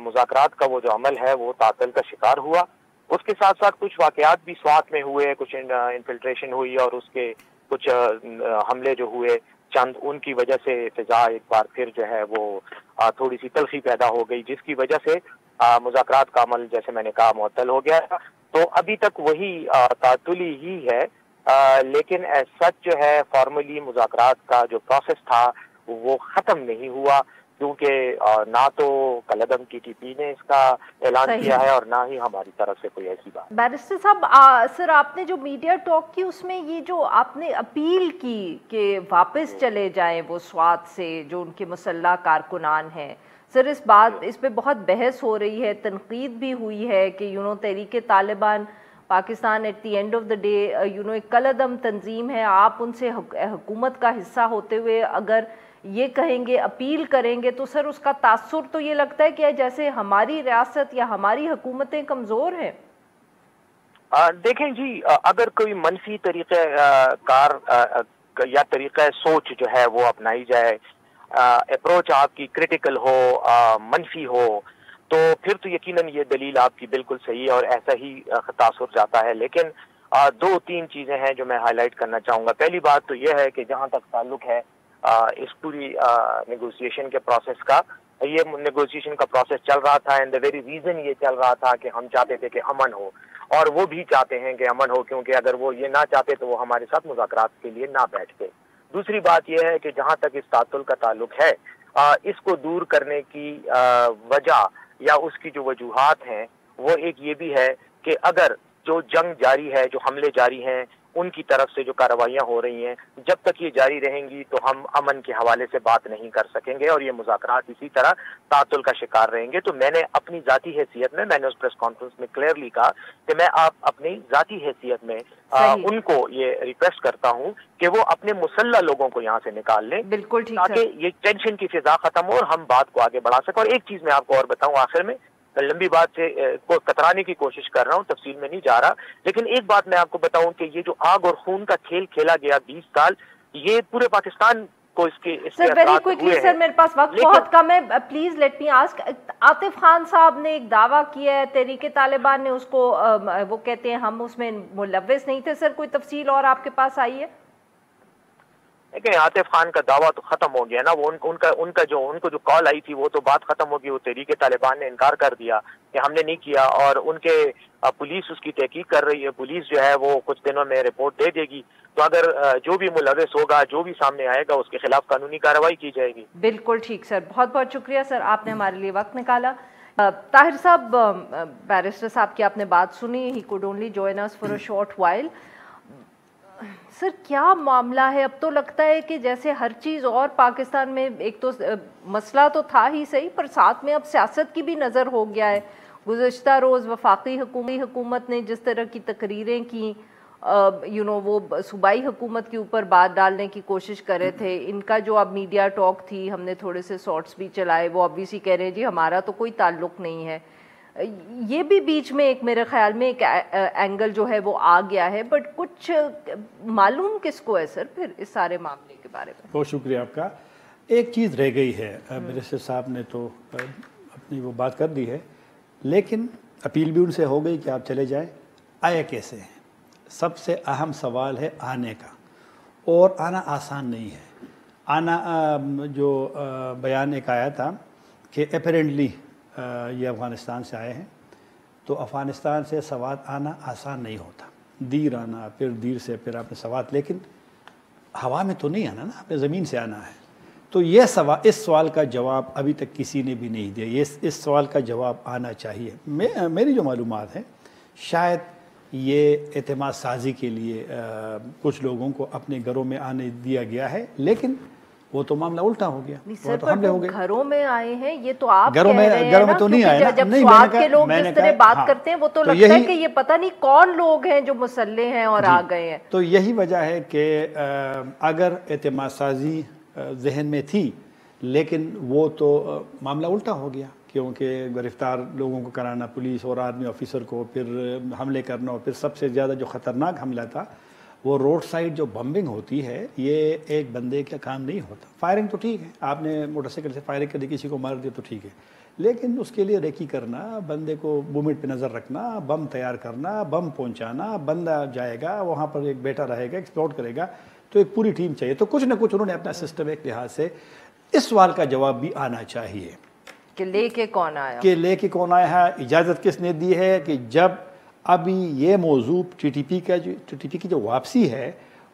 مذاکرات کا وہ جو عمل ہے وہ تعطل کا شکار ہوا۔ اس کے ساتھ ساتھ کچھ واقعات بھی سوات میں ہوئے، کچھ انفلٹریشن ہوئی اور اس کے کچھ حملے جو ہوئے چند، ان کی وجہ سے فضا ایک بار پھر جو ہے وہ تھوڑی سی تلخی پیدا ہو گئی، جس کی وجہ سے مذاکرات کا عمل جیسے میں نے کہا معطل ہو گیا۔ تو ابھی تک وہی تعطلی ہی ہے، لیکن ایز سچ جو ہے فارملی مذاکرات کا جو پروسیس تھا وہ ختم نہیں ہوا، کیونکہ نہ تو کالعدم کی ٹی پی نے اس کا اعلان کیا ہے اور نہ ہی ہماری طرف سے کوئی ایسی بات۔ بیرسٹر صاحب، سر آپ نے جو میڈیا ٹاک کی اس میں یہ جو آپ نے اپیل کی کہ واپس چلے جائیں وہ سوات سے جو ان کے مسلح کارکنان ہیں، سر اس پہ بہت بحث ہو رہی ہے، تنقید بھی ہوئی ہے کہ Tehrik Taliban Pakistan at the end of the day ایک کالعدم تنظیم ہے، آپ ان سے حکومت کا حصہ ہوتے ہوئے اگر یہ کہیں گے، اپیل کریں گے، تو سر اس کا تاثر تو یہ لگتا ہے کہ جیسے ہماری ریاست یا ہماری حکومتیں کمزور ہیں۔ دیکھیں جی، اگر کوئی منفی طریقہ کار یا طریقہ سوچ جو ہے وہ اپنائی جائے، اپروچ آپ کی کرٹیکل ہو، منفی ہو، تو پھر تو یقیناً یہ دلیل آپ کی بالکل صحیح ہے اور ایسا ہی تاثر جاتا ہے۔ لیکن دو تین چیزیں ہیں جو میں ہائی لائٹ کرنا چاہوں گا۔ پہلی بات تو یہ ہے کہ جہاں تک تعلق ہے اس پوری نیگوسیشن کے پروسیس کا، یہ نیگوسیشن کا پروسیس چل رہا تھا، اینڈ دا ویری ریزن یہ چل رہا تھا کہ ہم چاہتے تھے کہ امن ہو، اور وہ بھی چاہتے ہیں کہ امن ہو، کیونکہ اگر وہ یہ نہ چاہتے تو وہ ہمارے ساتھ مذاکرات کے لیے نہ بیٹھتے۔ دوسری بات یہ ہے کہ جہاں تک اس تعطل کا تعلق ہے، اس کو دور کرنے کی وجہ یا اس کی جو وجوہات ہیں وہ ایک یہ بھی ہے کہ اگر جو جنگ جاری ہے، جو حملے جاری ہیں، ان کی طرف سے جو کارروائیاں ہو رہی ہیں، جب تک یہ جاری رہیں گی تو ہم امن کے حوالے سے بات نہیں کر سکیں گے اور یہ مذاکرات اسی طرح تعطل کا شکار رہیں گے۔ تو میں نے اپنی ذاتی حیثیت میں نے اس پریس کانفرنس میں کلیئرلی کہا کہ میں اپنی ذاتی حیثیت میں ان کو یہ ریکویسٹ کرتا ہوں کہ وہ اپنے مسلح لوگوں کو یہاں سے نکال لیں، تاکہ یہ ٹینشن کی فضا ختم ہو اور ہم بات کو آگے بڑھا سکیں۔ اور ایک چیز میں آپ کو اور بتاؤں آخر میں، لمبی بات سے کترانے کی کوشش کر رہا ہوں، تفصیل میں نہیں جا رہا، لیکن ایک بات میں آپ کو بتاؤں کہ یہ جو آگ اور خون کا کھیل کھیلا گیا 20 سال، یہ پورے پاکستان کو اس کے اثرات ہوئے ہیں۔ سر میرے پاس وقت بہت کم ہے، please let me ask, Atif Khan صاحب نے ایک دعویٰ کیا ہے، تحریک طالبان نے اس کو وہ کہتے ہیں ہم اس میں ملوث نہیں تھے، سر کوئی تفصیل اور آپ کے پاس آئی ہے؟ لیکن عاطف خان کا دعویٰ تو ختم ہو گیا نا، وہ ان کو جو کال آئی تھی وہ تو بات ختم ہو گئی، وہ تحریک طالبان نے انکار کر دیا کہ ہم نے نہیں کیا، اور ان کے پولیس اس کی تحقیق کر رہی ہے، پولیس جو ہے وہ کچھ دنوں میں رپورٹ دے دے گی، تو اگر جو بھی ملوث ہوگا، جو بھی سامنے آئے گا، اس کے خلاف قانونی کارروائی کی جائے گی۔ بالکل ٹھیک سر، بہت بہت شکریہ سر، آپ نے ہمارے لیے وقت نکالا۔ طاہر صاحب، بیرسٹر صاحب کی آپ نے بات سنی، he could only join us for a short while. Sir کیا معاملہ ہے؟ اب تو لگتا ہے کہ جیسے ہر چیز اور پاکستان میں ایک تو مسئلہ تو تھا ہی صحیح، پر ساتھ میں اب سیاست کی بھی نظر ہو گیا ہے۔ گزشتہ روز وفاقی حکومت نے جس طرح کی تقریریں کی، وہ صوبائی حکومت کے اوپر بات ڈالنے کی کوشش کر رہے تھے، ان کا جو اب میڈیا ٹاک تھی، ہم نے تھوڑے سے شارٹس بھی چلائے، وہ obviously کہہ رہے ہیں جی ہمارا تو کوئی تعلق نہیں ہے۔ یہ بھی بیچ میں ایک میرے خیال میں ایک اینگل جو ہے وہ آ گیا ہے، بٹ کچھ معلوم کس کو ہے سر پھر اس سارے معاملے کے بارے میں؟ بہت شکریہ آپ کا۔ ایک چیز رہ گئی ہے، بیرسٹر صاحب نے تو اپنی وہ بات کر دی ہے، لیکن اپیل بھی ان سے ہو گئی کہ آپ چلے جائیں، آئے کیسے ہیں؟ سب سے اہم سوال ہے آنے کا، اور آنا آسان نہیں ہے۔ آنا جو بیان ایک آیا تھا کہ اپیرنٹلی یہ افغانستان سے آئے ہیں، تو افغانستان سے سوات آنا آسان نہیں ہوتا، دیر آنا، پھر دیر سے پھر آپ نے سوات، لیکن ہوا میں تو نہیں آنا نا، آپ نے زمین سے آنا ہے۔ تو یہ اس سوال کا جواب ابھی تک کسی نے بھی نہیں دیا، اس سوال کا جواب آنا چاہیے۔ میری جو معلومات ہیں، شاید یہ اعتماد سازی کے لیے کچھ لوگوں کو اپنے گھروں میں آنے دیا گیا ہے، لیکن وہ تو معاملہ الٹا ہو گیا، وہ تو حملے ہو گئے۔ گھروں میں آئے ہیں، یہ تو آپ گھروں میں تو نہیں آئے نا، جب سوات کے لوگ جس طرح بات کرتے ہیں وہ تو لگتا ہے کہ یہ پتہ نہیں کون لوگ ہیں جو مسلح ہیں اور آ گئے ہیں۔ تو یہی وجہ ہے کہ اگر اعتماد سازی ذہن میں تھی، لیکن وہ تو معاملہ الٹا ہو گیا، کیونکہ گرفتار لوگوں کو کرانا، پولیس اور آرمی آفیسر کو، پھر حملے کرنا، اور پھر سب سے زیادہ جو خطرناک حملہ تھا وہ روڈ سائڈ جو بمبنگ ہوتی ہے یہ ایک بندے کا کام نہیں ہوتا. فائرنگ تو ٹھیک ہے, آپ نے موٹر سائیکل سے فائرنگ کر دی, کسی کو مار دیا تو ٹھیک ہے, لیکن اس کے لیے ریکی کرنا, بندے کو موومنٹ پہ نظر رکھنا, بم تیار کرنا, بم پہنچانا, بندہ جائے گا وہاں پر ایک بیٹا رہے گا, ایکسپلوڈ کرے گا, تو ایک پوری ٹیم چاہیے. تو کچھ نہ کچھ انہوں نے اپنا سسٹم ایک لحاظ سے, اس سوال کا جواب بھی آنا چاہیے کہ لے کے کون آیا, کہ لے کے کون آیا ہے, اجازت کس نے دی ہے. کہ جب ابھی یہ موضوع ٹی ٹی پی کی جو واپسی ہے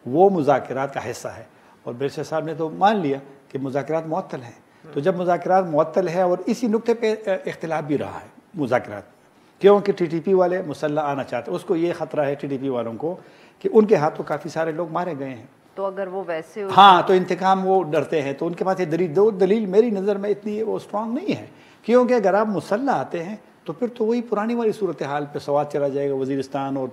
وہ مذاکرات کا حصہ ہے, اور بیرسٹر صاحب نے تو مان لیا کہ مذاکرات معطل ہیں. تو جب مذاکرات معطل ہے, اور اسی نقطے پہ اختلاف بھی رہا ہے مذاکرات, کیونکہ ٹی ٹی پی والے مسلح آنا چاہتے ہیں, اس کو یہ خطرہ ہے ٹی ٹی پی والوں کو کہ ان کے ہاتھوں کافی سارے لوگ مارے گئے ہیں, تو اگر وہ ویسے ہاں تو انتقام وہ ڈرتے ہیں. تو ان کے پاس یہ دلیل میری نظر میں اتنی وہ اسٹرانگ نہیں ہے, کیونکہ اگر آپ مسلح آتے ہیں تو پھر تو وہی پرانی والی صورتحال پہ سوات چلا جائے گا وزیرستان, اور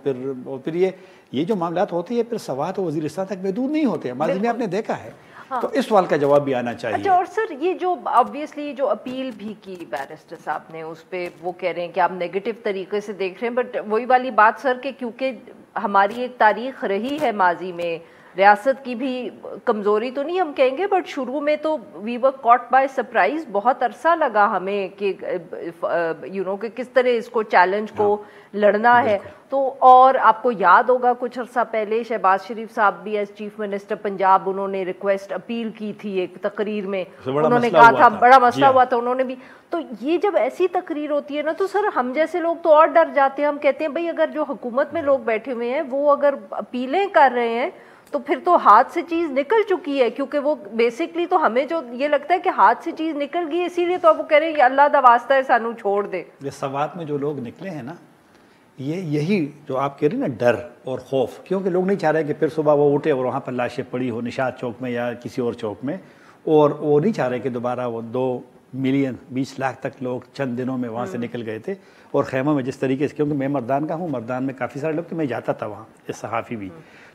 پھر یہ جو معاملات ہوتی ہے پھر سوات اور وزیرستان تک محدود نہیں ہوتے ہیں, ماضی میں آپ نے دیکھا ہے. تو اس سوال کا جواب بھی آنا چاہیے. اچھا, اور سر یہ جو آبویسلی جو اپیل بھی کی بیرسٹر صاحب نے, اس پہ وہ کہہ رہے ہیں کہ آپ نیگیٹو طریقے سے دیکھ رہے ہیں, بٹ وہی والی بات سر کہ کیونکہ ہماری ایک تاریخ رہی ہے ماضی میں, ریاست کی بھی کمزوری تو نہیں ہم کہیں گے, بٹ شروع میں تو وی ور کاٹ بائی سرپرائز, بہت عرصہ لگا ہمیں کہ کہ کس طرح اس کو چیلنج کو لڑنا ہے. تو اور آپ کو یاد ہوگا کچھ عرصہ پہلے شہباز شریف صاحب بھی ایز چیف منسٹر پنجاب, انہوں نے ریکویسٹ اپیل کی تھی ایک تقریر میں, انہوں نے کہا تھا بڑا مسئلہ ہوا تھا انہوں نے بھی. تو یہ جب ایسی تقریر ہوتی ہے نا تو سر ہم جیسے لوگ تو اور ڈر جاتے ہیں, ہم کہتے ہیں بھائی اگر جو حکومت میں لوگ بیٹھے ہوئے ہیں وہ اگر اپیلیں کر رہے ہیں تو پھر تو ہاتھ سے چیز نکل چکی ہے, کیونکہ وہ بیسکلی تو ہمیں جو یہ لگتا ہے کہ ہاتھ سے چیز نکل گئی, اسی لیے تو وہ کہہ رہے ہیں اللہ دا واسطہ ہے سانو چھوڑ دے. یہ سوات میں جو لوگ نکلے ہیں نا, یہی جو آپ کہہ رہے ہیں نا ڈر اور خوف, کیونکہ لوگ نہیں چاہ رہے کہ پھر صبح وہ اٹھے اور وہاں پر لاشیں پڑی ہو نشاط چوک میں یا کسی اور چوک میں, اور وہ نہیں چاہ رہے کہ دوبارہ وہ 2 ملین 20 لاکھ تک لوگ چند دنوں میں وہاں سے نکل گئے تھے, اور خیموں میں جس طریقے سے, کیونکہ میں مردان کا ہوں, مردان میں کافی سارے لوگ تو میں جاتا تھا وہاں, اس صحافی بھی,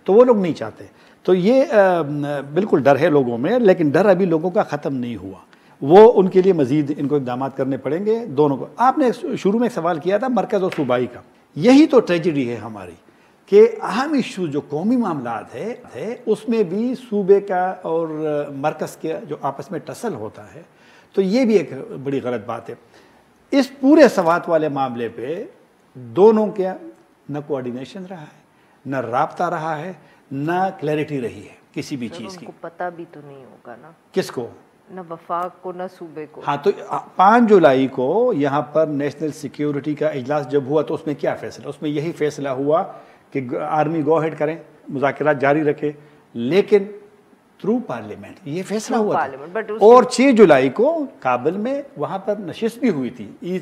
تو وہ لوگ نہیں چاہتے. تو یہ بالکل ڈر ہے لوگوں میں, لیکن ڈر ابھی لوگوں کا ختم نہیں ہوا, وہ ان کے لیے مزید ان کو اقدامات کرنے پڑیں گے دونوں کو. آپ نے شروع میں ایک سوال کیا تھا مرکز اور صوبائی کا, یہی تو ٹریجڈی ہے ہماری کہ اہم ایشو جو قومی معاملات ہے اس میں بھی صوبے کا اور مرکز کے جو آپس میں ٹسل ہوتا ہے, تو یہ بھی ایک بڑی غلط بات ہے. اس پورے سوات والے معاملے پہ دونوں کے نہ کوآرڈینیشن رہا ہے, نہ رابطہ رہا ہے, نہ کلیئرٹی رہی ہے کسی بھی چیز کی. ان کو پتہ بھی تو نہیں ہوگا نا, کس کو, نہ وفاق کو نہ صوبے کو. ہاں, تو 5 جولائی کو یہاں پر نیشنل سیکیورٹی کا اجلاس جب ہوا تو اس میں کیا فیصلہ, اس میں یہی فیصلہ ہوا کہ آرمی گو ہیڈ کریں, مذاکرات جاری رکھے, لیکن تھرو پارلیمنٹ, یہ فیصلہ ہوا تھا. اور 6 جولائی کو کابل میں وہاں پر نشست بھی ہوئی تھی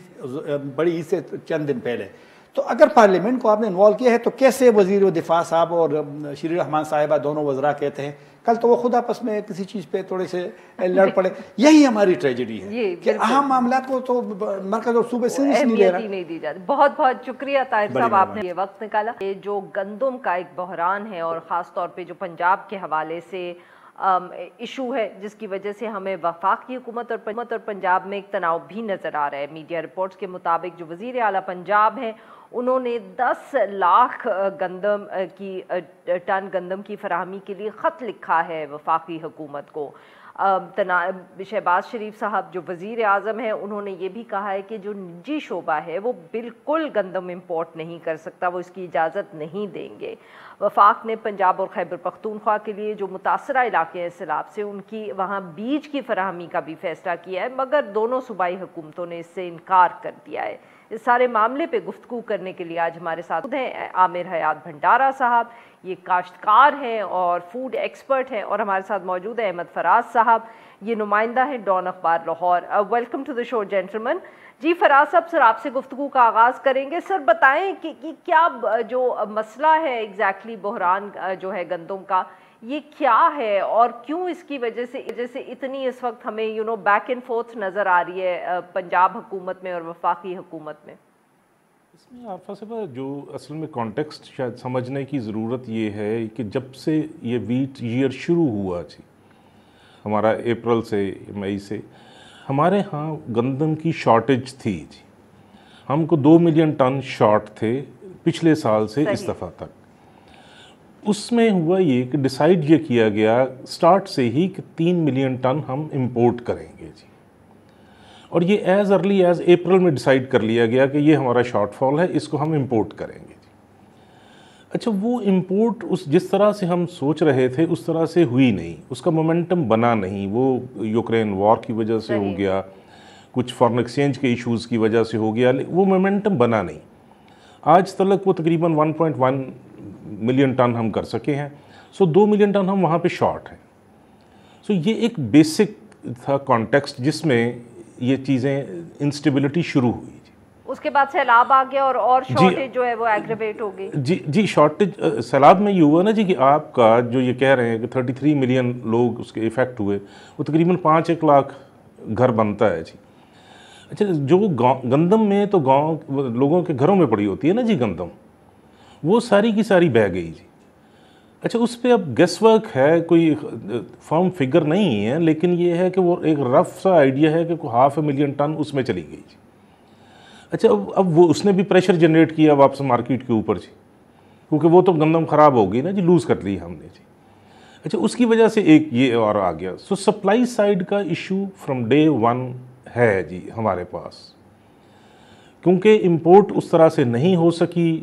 بڑی عید سے چند دن پہلے. تو اگر پارلیمنٹ کو آپ نے انوالو کیا ہے تو کیسے وزیر دفاع صاحب اور شیری رحمان صاحبہ دونوں وزراء کہتے ہیں کل تو وہ خود آپس میں کسی چیز پہ تھوڑے سے لڑ پڑے. یہی ہماری ٹریجڈی ہے کہ اہم معاملات کو تو مرکز اور صوبے سے نہیں دی جاتی. بہت بہت شکریہ طاہر صاحب, آپ نے یہ وقت نکالا. یہ جو گندم کا ایک بحران ہے اور خاص طور پہ جو پنجاب کے حوالے سے ایشو ہے, جس کی وجہ سے ہمیں وفاقی حکومت اور پنجاب میں ایک تناؤ بھی نظر آ رہا ہے. میڈیا رپورٹس کے مطابق جو وزیر اعلیٰ پنجاب ہیں انہوں نے 10 لاکھ ٹن گندم کی فراہمی کے لیے خط لکھا ہے وفاقی حکومت کو. شہباز شریف صاحب جو وزیر اعظم ہیں انہوں نے یہ بھی کہا ہے کہ جو نجی شعبہ ہے وہ بالکل گندم امپورٹ نہیں کر سکتا, وہ اس کی اجازت نہیں دیں گے. وفاق نے پنجاب اور خیبر پختونخوا کے لیے جو متاثرہ علاقے ہیں سیلاب سے, ان کی وہاں بیج کی فراہمی کا بھی فیصلہ کیا ہے, مگر دونوں صوبائی حکومتوں نے اس سے انکار کر دیا ہے. اس سارے معاملے پہ گفتگو کرنے کے لیے آج ہمارے ساتھ ہیں عامر حیات بھنڈارا صاحب, یہ کاشتکار ہیں اور فوڈ ایکسپرٹ ہیں, اور ہمارے ساتھ موجود ہے احمد فراز صاحب, یہ نمائندہ ہیں ڈان اخبار لاہور. ویلکم ٹو دی شو جینٹلمن. جی فراز صاحب, سر آپ سے گفتگو کا آغاز کریں گے. سر بتائیں کہ کیا جو مسئلہ ہے ایگزیکٹلی بحران جو ہے گندم کا, یہ کیا ہے اور کیوں اس کی وجہ سے اتنی اس وقت ہمیں بیک اینڈ فورتھ نظر آ رہی ہے پنجاب حکومت میں اور وفاقی حکومت میں. اس میں آفا صاحبہ جو اصل میں کانٹیکسٹ شاید سمجھنے کی ضرورت یہ ہے کہ جب سے یہ ویٹ ایئر شروع ہوا جی ہمارا اپریل سے مئی سے, ہمارے ہاں گندم کی شارٹیج تھی جی. ہم کو 2 ملین ٹن شارٹ تھے پچھلے سال سے اس دفعہ تک. اس میں ہوا یہ کہ ڈیسائیڈ یہ کیا گیا سٹارٹ سے ہی کہ 3 ملین ٹن ہم امپورٹ کریں گے جی، اور یہ ایز ارلی ایز اپریل میں ڈیسائیڈ کر لیا گیا کہ یہ ہمارا شارٹ فال ہے، اس کو ہم امپورٹ کریں گے جی۔ اچھا، وہ امپورٹ جس طرح سے ہم سوچ رہے تھے اس طرح سے ہوئی نہیں، اس کا مومنٹم بنا نہیں، وہ یوکرین وار کی وجہ سے ہو گیا، کچھ فارن ایکسچینج کے ایشوز کی وجہ سے ہو گیا، وہ مومنٹم بنا نہیں۔ آج تلک وہ تقریباً 1.1 ملین ٹن ہم کر سکے ہیں، سو 2 ملین ٹن ہم وہاں پہ شارٹ ہیں۔ سو یہ ایک بیسک تھا کانٹیکسٹ جس میں یہ چیزیں انسٹیبلٹی شروع ہوئی۔ اس کے بعد سیلاب آ گیا اور شارٹیج جو ہے وہ ایگریویٹ ہو گئی۔ جی شارٹیج سیلاب میں یہ ہوا نا جی کہ آپ کا جو یہ کہہ رہے ہیں کہ 33 ملین لوگ اس کے افیکٹ ہوئے، وہ تقریباً 5-1 لاکھ گھر بنتا ہے جی۔ اچھا، جو گندم میں تو گاؤں لوگوں کے گھروں میں پڑی ہوتی ہے نا جی گندم، وہ ساری کی ساری بہہ گئی جی۔ اچھا، اس پہ اب گیس ورک ہے، کوئی فرم فگر نہیں ہے، لیکن یہ ہے کہ وہ ایک رف سا آئیڈیا ہے کہ 500,000 ٹن اس میں چلی گئی جی۔ اچھا، اب وہ اس نے بھی پریشر جنریٹ کیا واپس مارکیٹ کے اوپر جی، کیونکہ وہ تو گندم خراب ہو گئی نا جی، لوز کر لی ہم نے جی۔ اچھا، اس کی وجہ سے ایک یہ اور آ گیا۔ سو سپلائی سائڈ کا ایشو فرام ڈے 1 ہے جی ہمارے پاس، کیونکہ امپورٹ اس طرح سے نہیں ہو سکی،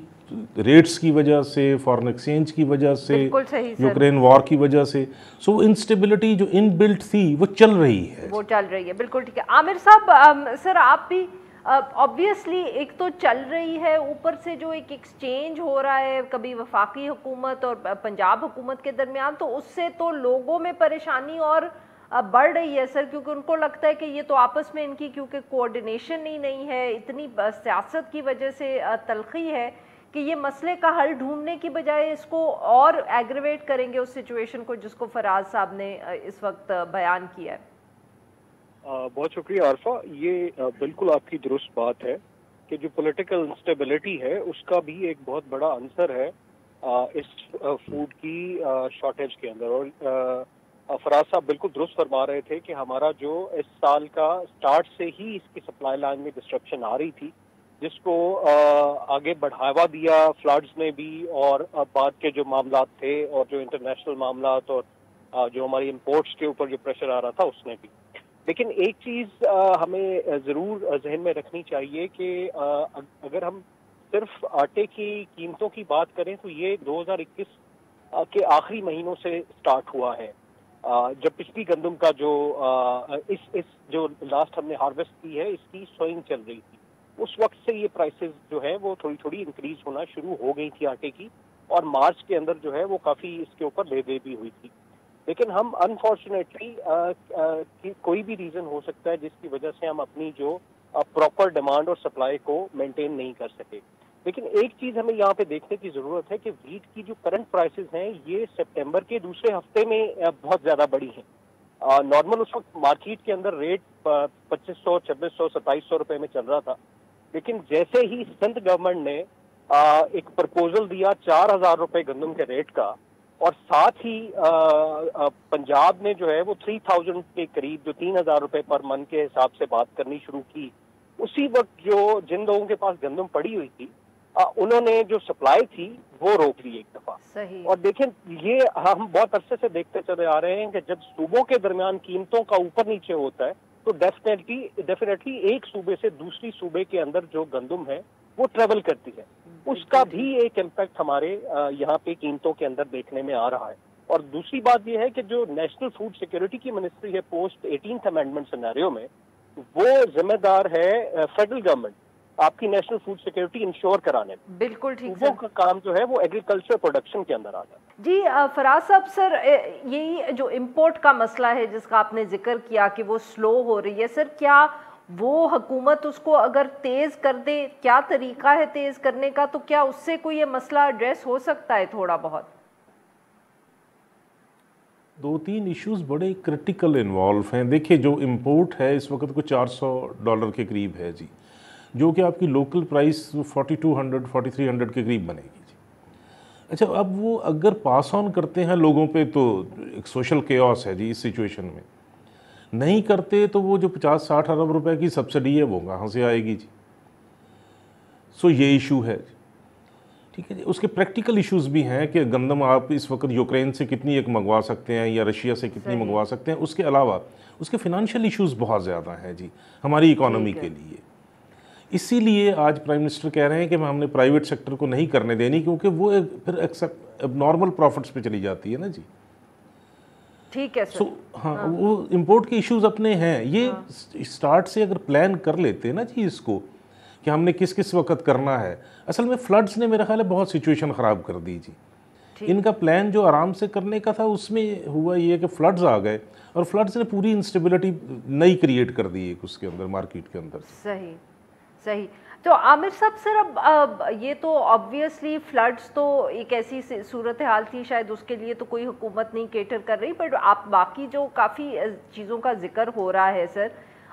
ریٹس کی وجہ سے، فارن ایکسچینج کی وجہ سے، یوکرین وار کی وجہ سے، سو انسٹیبلٹی جو ان بلٹ تھی وہ چل رہی ہے۔ بالکل ٹھیک ہے۔ عامر صاحب، سر آپ بھی آبویسلی ایک تو چل رہی ہے، اوپر سے جو ایک ایکسچینج ہو رہا ہے کبھی وفاقی حکومت اور پنجاب حکومت کے درمیان، تو اس سے تو لوگوں میں پریشانی اور بڑھ رہی ہے سر، کیونکہ ان کو لگتا ہے کہ یہ تو آپس میں ان کی کیونکہ کوآرڈینیشن ہی نہیں ہے، اتنی سیاست کی وجہ سے تلخی ہے کہ یہ مسئلے کا حل ڈھونڈنے کی بجائے اس کو اور ایگریویٹ کریں گے اس سچویشن کو جس کو فراز صاحب نے اس وقت بیان کیا ہے۔ بہت شکریہ عارفہ، یہ بالکل آپ کی درست بات ہے کہ جو پولیٹیکل انسٹیبلٹی ہے اس کا بھی ایک بہت بڑا عنصر ہے اس فوڈ کی شارٹیج کے اندر، اور فراز صاحب بالکل درست فرما رہے تھے کہ ہمارا جو اس سال کا سٹارٹ سے ہی اس کی سپلائی لائن میں ڈسٹرپشن آ رہی تھی، جس کو آگے بڑھاوا دیا فلڈز نے بھی، اور بعد کے جو معاملات تھے اور جو انٹرنیشنل معاملات اور جو ہماری امپورٹس کے اوپر جو پریشر آ رہا تھا اس نے بھی۔ لیکن ایک چیز ہمیں ضرور ذہن میں رکھنی چاہیے کہ اگر ہم صرف آٹے کی قیمتوں کی بات کریں تو یہ 2021 کے آخری مہینوں سے سٹارٹ ہوا ہے، جب پچھلی گندم کا جو جو لاسٹ ہم نے ہارویسٹ کی ہے اس کی سوئنگ چل رہی تھی، اس وقت سے یہ پرائسز جو ہے وہ تھوڑی تھوڑی انکریز ہونا شروع ہو گئی تھی آٹے کی، اور مارچ کے اندر جو ہے وہ کافی اس کے اوپر لے دے بھی ہوئی تھی۔ لیکن ہم انفارچونیٹلی کوئی بھی ریزن ہو سکتا ہے جس کی وجہ سے ہم اپنی جو پراپر ڈیمانڈ اور سپلائی کو مینٹین نہیں کر سکے۔ لیکن ایک چیز ہمیں یہاں پہ دیکھنے کی ضرورت ہے کہ ویٹ کی جو کرنٹ پرائسز ہیں یہ سپٹمبر کے دوسرے ہفتے میں بہت زیادہ بڑی ہیں۔ نارمل اس وقت مارکیٹ کے اندر ریٹ 2500، 2600، 2700 روپے میں چل رہا تھا، لیکن جیسے ہی سندھ گورنمنٹ نے ایک پرپوزل دیا 4000 روپے گندم کے ریٹ کا، اور ساتھ ہی پنجاب نے جو ہے وہ 3000 کے قریب جو 3000 روپے پر من کے حساب سے بات کرنی شروع کی، اسی وقت جو جن لوگوں کے پاس گندم پڑی ہوئی تھی انہوں نے جو سپلائی تھی وہ روک لی ایک دفعہ۔ اور دیکھیں یہ ہم بہت عرصے سے دیکھتے چلے آ رہے ہیں کہ جب صوبوں کے درمیان قیمتوں کا اوپر نیچے ہوتا ہے تو ڈیفینیٹلی ایک صوبے سے دوسری صوبے کے اندر جو گندم ہے وہ ٹریول کرتی ہے، اس کا بھی ایک امپیکٹ ہمارے یہاں پہ قیمتوں کے اندر دیکھنے میں آ رہا ہے۔ اور دوسری بات یہ ہے کہ جو نیشنل فوڈ سیکورٹی کی منسٹری ہے پوسٹ 18th امینڈمنٹ سینیریو میں، وہ ذمہ دار ہے فیڈرل گورنمنٹ آپ کی نیشنل فوڈ سیکورٹی انشور کرانے میں۔ بالکل ٹھیک، صوبوں کا کام جو ہے وہ ایگریکلچر پروڈکشن کے اندر آ جاتا ہے۔ جی فراز صاحب، سر یہی جو امپورٹ کا مسئلہ ہے جس کا آپ نے ذکر کیا کہ وہ سلو ہو رہی ہے، سر کیا وہ حکومت اس کو اگر تیز کر دے، کیا طریقہ ہے تیز کرنے کا، تو کیا اس سے کوئی یہ مسئلہ ایڈریس ہو سکتا ہے تھوڑا بہت؟ 2-3 ایشوز بڑے کرٹیکل انوالو ہیں۔ دیکھیں جو امپورٹ ہے اس وقت کو $400 کے قریب ہے جی، جو کہ آپ کی لوکل پرائس 4200 4300 کے قریب بنے گی جی۔ اچھا، اب وہ اگر پاس آن کرتے ہیں لوگوں پہ تو ایک سوشل کیوس ہے جی اس سچویشن میں، نہیں کرتے تو وہ جو 50-60 ارب روپے کی سبسڈی ہے وہ کہاں سے آئے گی جی۔ سو یہ ایشو ہے جی، ٹھیک ہے جی. اس کے پریکٹیکل ایشوز بھی ہیں کہ گندم آپ اس وقت یوکرین سے کتنی ایک منگوا سکتے ہیں یا رشیا سے کتنی منگوا سکتے ہیں. اس کے علاوہ اس کے فائنینشیل ایشوز بہت زیادہ ہیں جی ہماری اکانومی کے لیے. اسی لیے آج پرائم منسٹر کہہ رہے ہیں کہ ہم نے پرائیویٹ سیکٹر کو نہیں کرنے دینی کیونکہ وہ پھر اب نارمل پروفٹس پہ چلی جاتی ہے نا جی. ٹھیک ہے سر. ہاں وہ امپورٹ کے ایشوز اپنے ہیں. یہ اسٹارٹ سے اگر پلان کر لیتے نا جی اس کو کہ ہم نے کس کس وقت کرنا ہے. اصل میں فلڈز نے میرا خیال ہے بہت سچویشن خراب کر دی جی. ان کا پلان جو آرام سے کرنے کا تھا اس میں ہوا یہ کہ فلڈز آ گئے اور فلڈز نے پوری انسٹیبلٹی نئی کریٹ کر دی ایک اس کے اندر مارکیٹ کے اندر. صحیح صحیح. تو عامر صاحب سر اب یہ تو آبویسلی فلڈز تو ایک ایسی صورتحال تھی شاید اس کے لیے تو کوئی حکومت نہیں کیٹر کر رہی, بٹ آپ باقی جو کافی چیزوں کا ذکر ہو رہا ہے سر,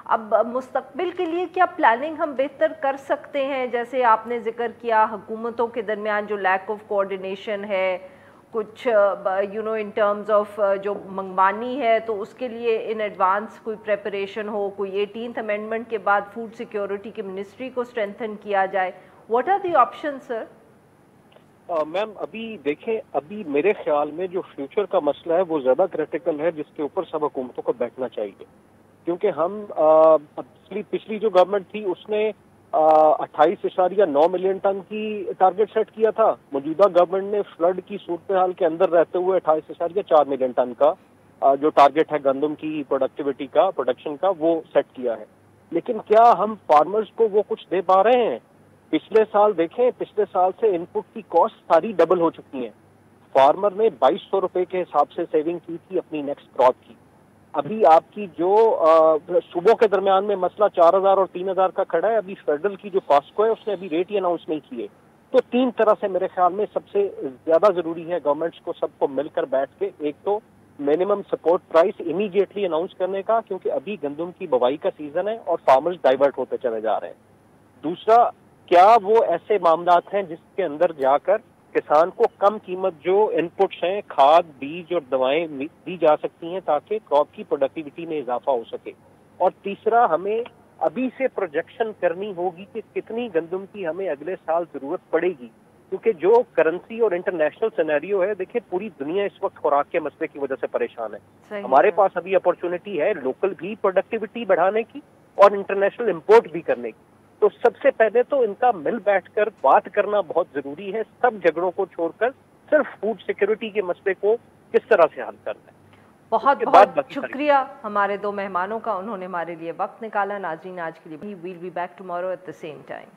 اب مستقبل کے لیے کیا پلاننگ ہم بہتر کر سکتے ہیں؟ جیسے آپ نے ذکر کیا حکومتوں کے درمیان جو لیک آف کوآرڈینیشن ہے, کچھ ان ٹرمز آف جو منگوانی ہے تو اس کے لیے ان ایڈوانس کوئی پریپریشن ہو, کوئی 18th امینڈمنٹ کے بعد فوڈ سیکیورٹی کی منسٹری کو اسٹرینتھن کیا جائے. واٹ آر دی آپشن سر؟ میم ابھی دیکھیں, ابھی میرے خیال میں جو فیوچر کا مسئلہ ہے وہ زیادہ کریٹیکل ہے جس کے اوپر سب حکومتوں کو بیٹھنا چاہیے. کیونکہ ہم پچھلی جو گورنمنٹ تھی اس نے 28.9 ملین ٹن کی ٹارگٹ سیٹ کیا تھا. موجودہ گورنمنٹ نے فلڈ کی صورتحال کے اندر رہتے ہوئے 28.4 ملین ٹن کا جو ٹارگٹ ہے گندم کی پروڈکٹیوٹی کا, پروڈکشن کا, وہ سیٹ کیا ہے. لیکن کیا ہم فارمرز کو وہ کچھ دے پا رہے ہیں؟ پچھلے سال دیکھیں, پچھلے سال سے ان پٹ کی کاسٹ ساری ڈبل ہو چکی ہیں. فارمر نے 2200 روپے کے حساب سے سیونگ کی تھی اپنی نیکسٹ کراپ کی. ابھی آپ کی جو صوبوں کے درمیان میں مسئلہ 4000 اور 3000 کا کھڑا ہے. ابھی فیڈرل کی جو فاسکو ہے اس نے ابھی ریٹ ہی اناؤنس نہیں کیے. تو تین طرح سے میرے خیال میں سب سے زیادہ ضروری ہے گورنمنٹس کو سب کو مل کر بیٹھ کے ایک تو minimum support price immediately announce کرنے کا, کیونکہ ابھی گندم کی بوائی کا سیزن ہے اور فارمرز ڈائیورٹ ہوتے چلے جا رہے ہیں. دوسرا, کیا وہ ایسے معاملات ہیں جس کے اندر جا کر کسان کو کم قیمت جو ان پٹس ہیں, کھاد, بیج اور دوائیں دی جا سکتی ہیں تاکہ کراپ کی پروڈکٹیوٹی میں اضافہ ہو سکے. اور تیسرا, ہمیں ابھی سے پروجیکشن کرنی ہوگی کہ کتنی گندم کی ہمیں اگلے سال ضرورت پڑے گی, کیونکہ جو کرنسی اور انٹرنیشنل سینیریو ہے, دیکھیں پوری دنیا اس وقت خوراک کے مسئلے کی وجہ سے پریشان ہے. ہمارے پاس ابھی اپرچونٹی ہے لوکل بھی پروڈکٹیوٹی بڑھانے کی اور انٹرنیشنل امپورٹ بھی کرنے کی. تو سب سے پہلے تو ان کا مل بیٹھ کر بات کرنا بہت ضروری ہے, سب جھگڑوں کو چھوڑ کر صرف فوڈ سیکیورٹی کے مسئلے کو کس طرح سے حل کرنا ہے. بہت بہت شکریہ ہمارے دو مہمانوں کا, انہوں نے ہمارے لیے وقت نکالا. ناظرین آج کے لیے we'll be back tomorrow at the same time.